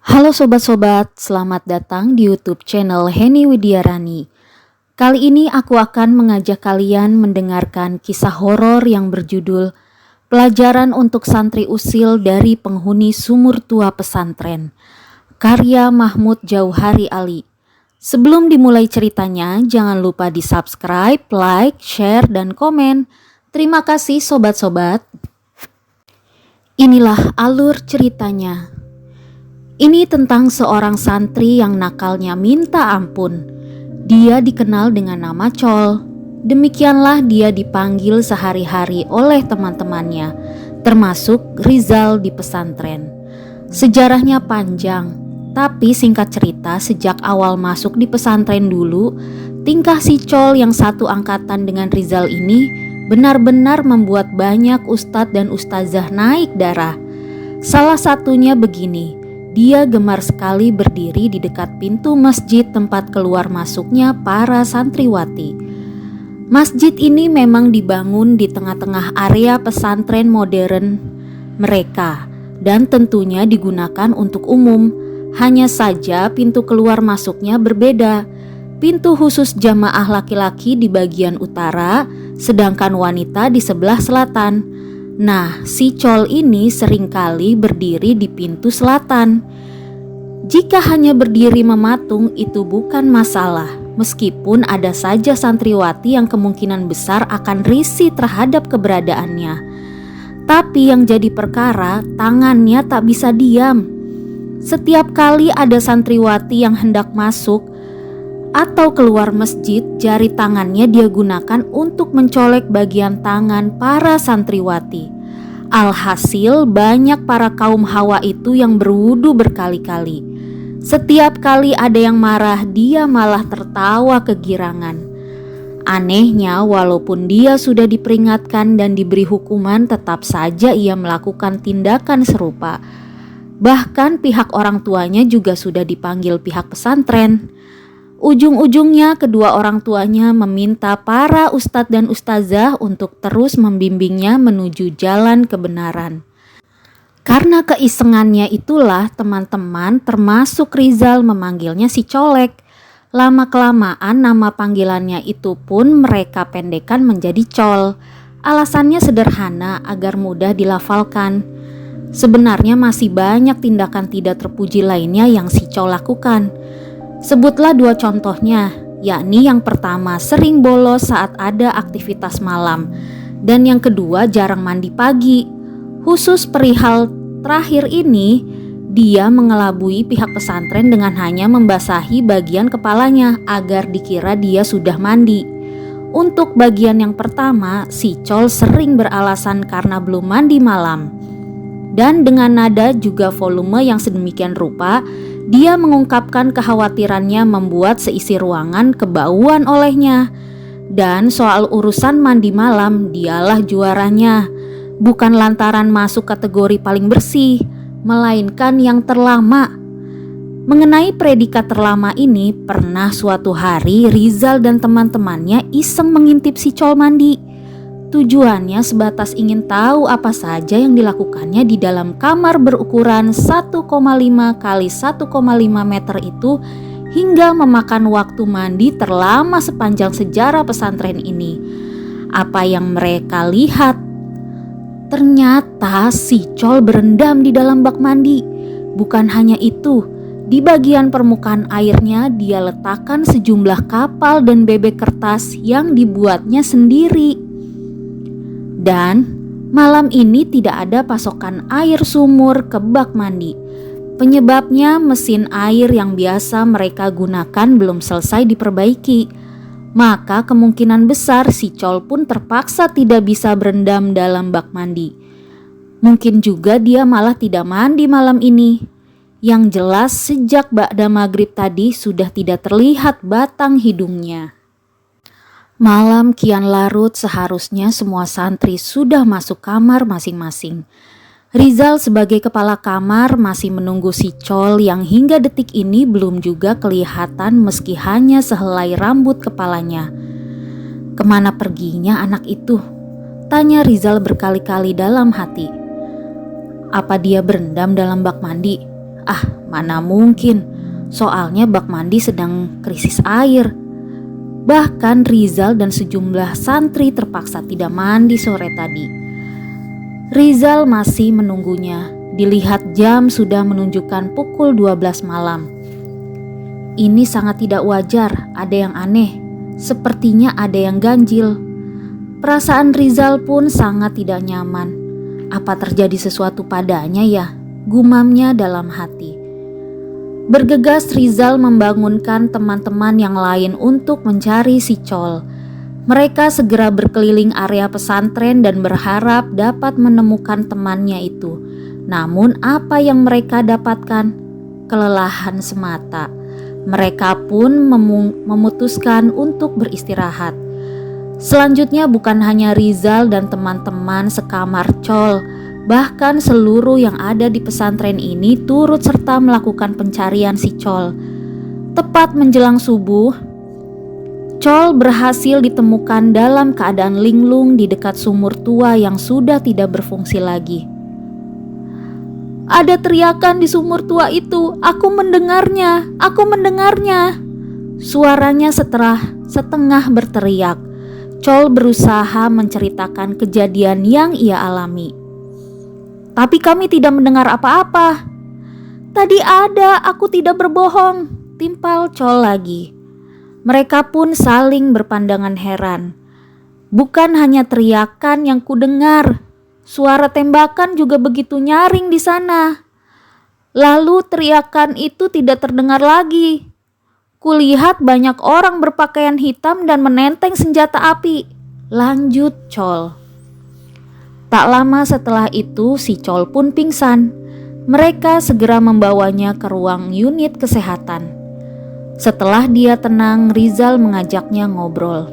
Halo sobat-sobat, selamat datang di YouTube channel Heni Widiarani. Kali ini aku akan mengajak kalian mendengarkan kisah horor yang berjudul Pelajaran untuk Santri Usil dari Penghuni Sumur Tua Pesantren, karya Mahmud Jauhari Ali. Sebelum dimulai ceritanya, jangan lupa di subscribe, like, share, dan komen. Terima kasih sobat-sobat. Inilah alur ceritanya. Ini tentang seorang santri yang nakalnya minta ampun. Dia dikenal dengan nama Col. Demikianlah dia dipanggil sehari-hari oleh teman-temannya, termasuk Rizal di pesantren. Sejarahnya panjang, tapi singkat cerita sejak awal masuk di pesantren dulu, tingkah si Col yang satu angkatan dengan Rizal ini benar-benar membuat banyak ustadz dan ustazah naik darah. Salah satunya begini. Dia gemar sekali berdiri di dekat pintu masjid tempat keluar masuknya para santriwati. Masjid ini memang dibangun di tengah-tengah area pesantren modern mereka dan tentunya digunakan untuk umum. Hanya saja pintu keluar masuknya berbeda. Pintu khusus jamaah laki-laki di bagian utara, sedangkan wanita di sebelah selatan. Nah, si Col ini seringkali berdiri di pintu selatan. Jika hanya berdiri mematung itu bukan masalah, meskipun ada saja santriwati yang kemungkinan besar akan risih terhadap keberadaannya. Tapi yang jadi perkara, tangannya tak bisa diam. Setiap kali ada santriwati yang hendak masuk atau keluar masjid, jari tangannya dia gunakan untuk mencolek bagian tangan para santriwati. Alhasil banyak para kaum hawa itu yang berwudu berkali-kali. Setiap kali ada yang marah, dia malah tertawa kegirangan. Anehnya, walaupun dia sudah diperingatkan dan diberi hukuman, tetap saja ia melakukan tindakan serupa. Bahkan pihak orang tuanya juga sudah dipanggil pihak pesantren. Ujung-ujungnya kedua orang tuanya meminta para ustadz dan ustazah untuk terus membimbingnya menuju jalan kebenaran. Karena keisengannya itulah teman-teman termasuk Rizal memanggilnya si Colek. Lama-kelamaan nama panggilannya itu pun mereka pendekkan menjadi Col. Alasannya sederhana agar mudah dilafalkan. Sebenarnya masih banyak tindakan tidak terpuji lainnya yang si Col lakukan. Sebutlah dua contohnya, yakni yang pertama sering bolos saat ada aktivitas malam, dan yang kedua jarang mandi pagi. Khusus perihal terakhir ini, dia mengelabui pihak pesantren dengan hanya membasahi bagian kepalanya agar dikira dia sudah mandi. Untuk bagian yang pertama, si Col sering beralasan karena belum mandi malam. Dan dengan nada juga volume yang sedemikian rupa, dia mengungkapkan kekhawatirannya membuat seisi ruangan kebauan olehnya. Dan soal urusan mandi malam, dialah juaranya. Bukan lantaran masuk kategori paling bersih, melainkan yang terlama. Mengenai predikat terlama ini, pernah suatu hari Rizal dan teman-temannya iseng mengintip si Col mandi. Tujuannya sebatas ingin tahu apa saja yang dilakukannya di dalam kamar berukuran 1,5 kali 1,5 meter itu hingga memakan waktu mandi terlama sepanjang sejarah pesantren ini. Apa yang mereka lihat? Ternyata si Col berendam di dalam bak mandi. Bukan hanya itu, di bagian permukaan airnya dia letakkan sejumlah kapal dan bebek kertas yang dibuatnya sendiri. Dan malam ini tidak ada pasokan air sumur ke bak mandi. Penyebabnya mesin air yang biasa mereka gunakan belum selesai diperbaiki. Maka kemungkinan besar si Col pun terpaksa tidak bisa berendam dalam bak mandi. Mungkin juga dia malah tidak mandi malam ini. Yang jelas sejak ba'da maghrib tadi sudah tidak terlihat batang hidungnya. Malam kian larut, seharusnya semua santri sudah masuk kamar masing-masing. Rizal sebagai kepala kamar masih menunggu si Col yang hingga detik ini belum juga kelihatan meski hanya sehelai rambut kepalanya. Kemana perginya anak itu? Tanya Rizal berkali-kali dalam hati. Apa dia berendam dalam bak mandi? "Ah, mana mungkin, soalnya bak mandi sedang krisis air." Bahkan Rizal dan sejumlah santri terpaksa tidak mandi sore tadi. Rizal masih menunggunya. Dilihat jam sudah menunjukkan pukul 12 malam. Ini sangat tidak wajar, ada yang aneh. Sepertinya ada yang ganjil. Perasaan Rizal pun sangat tidak nyaman. Apa terjadi sesuatu padanya ya? Gumamnya dalam hati. Bergegas Rizal membangunkan teman-teman yang lain untuk mencari si Col. Mereka segera berkeliling area pesantren dan berharap dapat menemukan temannya itu. Namun apa yang mereka dapatkan? Kelelahan semata. Mereka pun memutuskan untuk beristirahat. Selanjutnya bukan hanya Rizal dan teman-teman sekamar Col, bahkan seluruh yang ada di pesantren ini turut serta melakukan pencarian si Col. Tepat menjelang subuh, Col berhasil ditemukan dalam keadaan linglung di dekat sumur tua yang sudah tidak berfungsi lagi. "Ada teriakan di sumur tua itu, aku mendengarnya. Suaranya setengah berteriak. Col berusaha menceritakan kejadian yang ia alami. "Tapi kami tidak mendengar apa-apa." "Tadi ada, aku tidak berbohong," timpal Col lagi. Mereka pun saling berpandangan heran. "Bukan hanya teriakan yang kudengar, suara tembakan juga begitu nyaring di sana. Lalu teriakan itu tidak terdengar lagi. Kulihat banyak orang berpakaian hitam dan menenteng senjata api," lanjut Col. Tak lama setelah itu si Col pun pingsan. Mereka segera membawanya ke ruang unit kesehatan. Setelah dia tenang, Rizal mengajaknya ngobrol.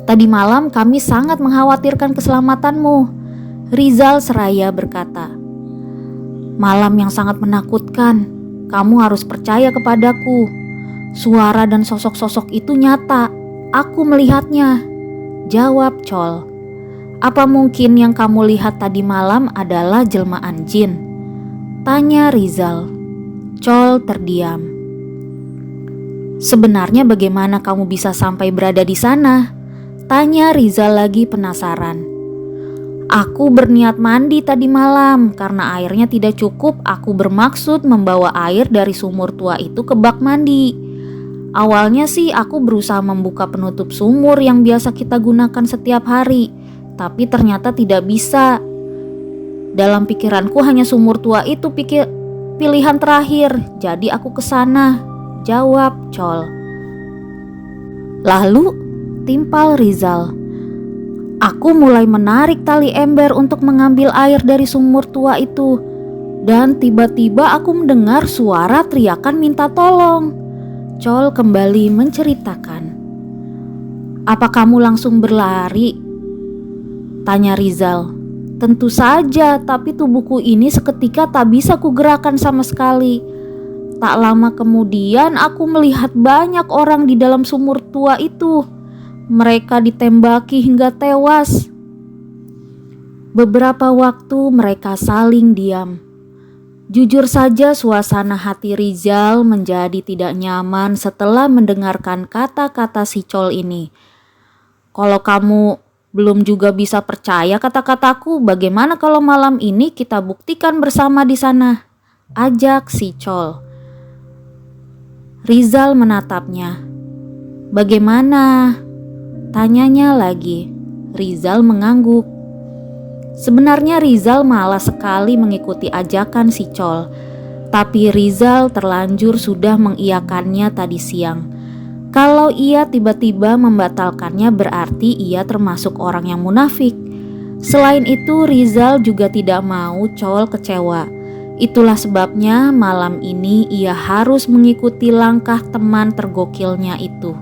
"Tadi malam kami sangat mengkhawatirkan keselamatanmu," Rizal seraya berkata. "Malam yang sangat menakutkan. Kamu harus percaya kepadaku. Suara dan sosok-sosok itu nyata. Aku melihatnya," jawab Col. "Apa mungkin yang kamu lihat tadi malam adalah jelmaan jin?" tanya Rizal. Col terdiam. "Sebenarnya bagaimana kamu bisa sampai berada di sana?" tanya Rizal lagi penasaran. "Aku berniat mandi tadi malam. Karena airnya tidak cukup, aku bermaksud membawa air dari sumur tua itu ke bak mandi. Awalnya sih aku berusaha membuka penutup sumur yang biasa kita gunakan setiap hari, tapi ternyata tidak bisa. Dalam pikiranku hanya sumur tua itu pilihan terakhir, jadi aku kesana," jawab Col. "Lalu?" timpal Rizal. "Aku mulai menarik tali ember untuk mengambil air dari sumur tua itu. Dan tiba-tiba aku mendengar suara teriakan minta tolong." Col kembali menceritakan. "Apa kamu langsung berlari?" tanya Rizal. "Tentu saja, tapi tubuhku ini seketika tak bisa kugerakkan sama sekali. Tak lama kemudian aku melihat banyak orang di dalam sumur tua itu. Mereka ditembaki hingga tewas." Beberapa waktu mereka saling diam. Jujur saja suasana hati Rizal menjadi tidak nyaman setelah mendengarkan kata-kata si Col ini. "Kalau kamu belum juga bisa percaya kata-kataku, bagaimana kalau malam ini kita buktikan bersama di sana?" ajak si Col. Rizal menatapnya. "Bagaimana?" tanyanya lagi. Rizal mengangguk. Sebenarnya Rizal malas sekali mengikuti ajakan si Col, tapi Rizal terlanjur sudah mengiyakannya tadi siang. Kalau ia tiba-tiba membatalkannya berarti ia termasuk orang yang munafik. Selain itu Rizal juga tidak mau Col kecewa. Itulah sebabnya malam ini ia harus mengikuti langkah teman tergokilnya itu.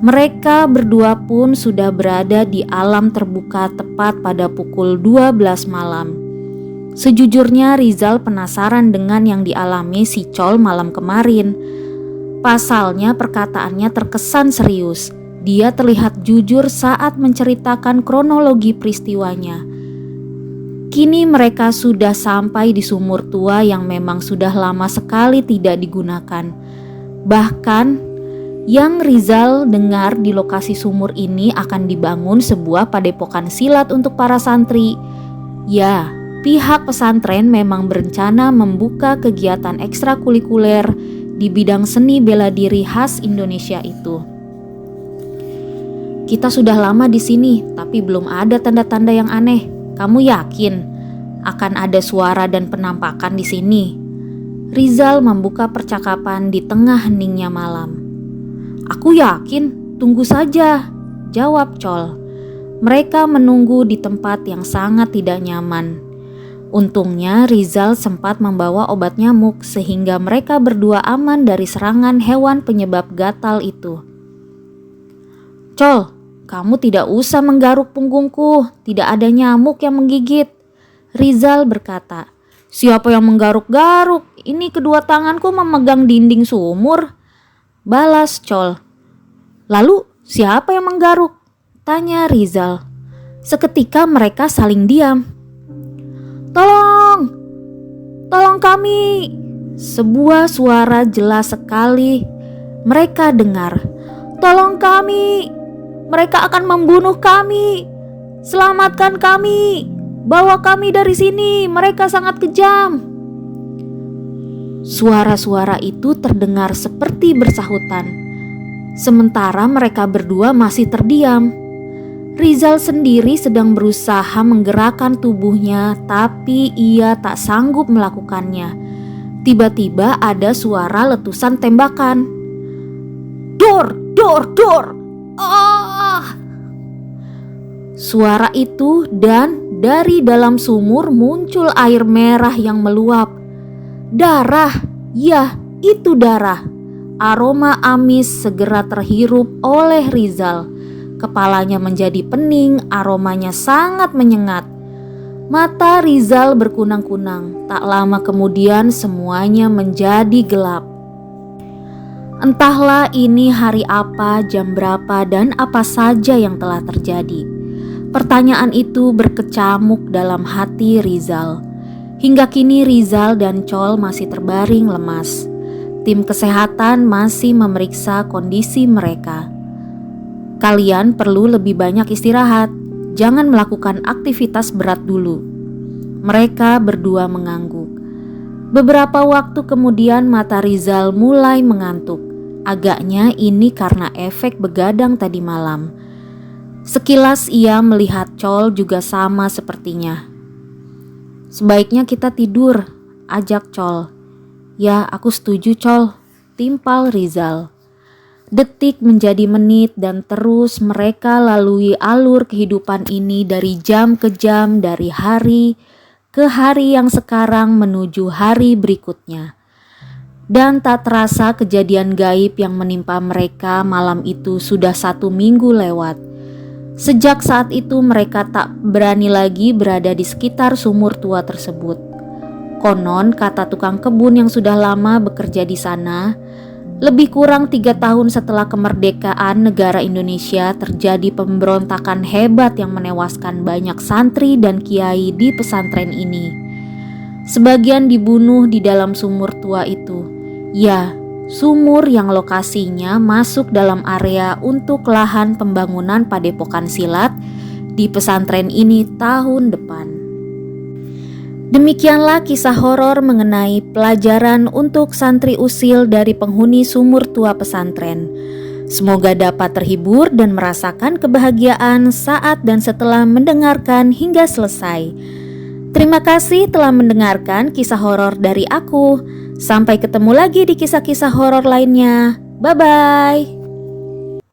Mereka berdua pun sudah berada di alam terbuka tepat pada pukul 12 malam. Sejujurnya Rizal penasaran dengan yang dialami si Col malam kemarin. Pasalnya perkataannya terkesan serius. Dia terlihat jujur saat menceritakan kronologi peristiwanya. Kini mereka sudah sampai di sumur tua yang memang sudah lama sekali tidak digunakan. Bahkan yang Rizal dengar di lokasi sumur ini akan dibangun sebuah padepokan silat untuk para santri. Ya, pihak pesantren memang berencana membuka kegiatan ekstrakurikuler di bidang seni bela diri khas Indonesia itu. Kita sudah lama di sini, tapi belum ada tanda-tanda yang aneh. Kamu yakin akan ada suara dan penampakan di sini? Rizal membuka percakapan di tengah heningnya malam. Aku yakin, tunggu saja, jawab Chol. Mereka menunggu di tempat yang sangat tidak nyaman. Untungnya Rizal sempat membawa obat nyamuk sehingga mereka berdua aman dari serangan hewan penyebab gatal itu. Chol, kamu tidak usah menggaruk punggungku, tidak ada nyamuk yang menggigit. Rizal berkata. Siapa yang menggaruk-garuk? Ini kedua tanganku memegang dinding sumur. Balas Chol. Lalu siapa yang menggaruk? Tanya Rizal. Seketika mereka saling diam. Tolong! Tolong kami! Sebuah suara jelas sekali mereka dengar. Tolong kami! Mereka akan membunuh kami! Selamatkan kami! Bawa kami dari sini! Mereka sangat kejam! Suara-suara itu terdengar seperti bersahutan. Sementara mereka berdua masih terdiam. Rizal sendiri sedang berusaha menggerakkan tubuhnya, tapi ia tak sanggup melakukannya. Tiba-tiba ada suara letusan tembakan. Dor, dor, dor! Ah! Suara itu dan dari dalam sumur muncul air merah yang meluap. Darah, ya itu darah. Aroma amis segera terhirup oleh Rizal. Kepalanya menjadi pening, aromanya sangat menyengat. Mata Rizal berkunang-kunang. Tak lama kemudian semuanya menjadi gelap. Entahlah ini hari apa, jam berapa, dan apa saja yang telah terjadi. Pertanyaan itu berkecamuk dalam hati Rizal. Hingga kini Rizal dan Chol masih terbaring lemas. Tim kesehatan masih memeriksa kondisi mereka. Kalian perlu lebih banyak istirahat. Jangan melakukan aktivitas berat dulu. Mereka berdua mengangguk. Beberapa waktu kemudian mata Rizal mulai mengantuk. Agaknya ini karena efek begadang tadi malam. Sekilas ia melihat Chol juga sama sepertinya. Sebaiknya kita tidur, ajak Chol. Ya, aku setuju Chol, timpal Rizal. Detik menjadi menit dan terus mereka lalui alur kehidupan ini dari jam ke jam, dari hari ke hari yang sekarang menuju hari berikutnya. Dan tak terasa kejadian gaib yang menimpa mereka malam itu sudah 1 minggu lewat. Sejak saat itu mereka tak berani lagi berada di sekitar sumur tua tersebut. Konon kata tukang kebun yang sudah lama bekerja di sana, lebih kurang 3 tahun setelah kemerdekaan negara Indonesia terjadi pemberontakan hebat yang menewaskan banyak santri dan kiai di pesantren ini. Sebagian dibunuh di dalam sumur tua itu. Ya, sumur yang lokasinya masuk dalam area untuk lahan pembangunan padepokan silat di pesantren ini tahun depan. Demikianlah kisah horor mengenai pelajaran untuk santri usil dari penghuni sumur tua pesantren. Semoga dapat terhibur dan merasakan kebahagiaan saat dan setelah mendengarkan hingga selesai. Terima kasih telah mendengarkan kisah horor dari aku. Sampai ketemu lagi di kisah-kisah horor lainnya. Bye-bye.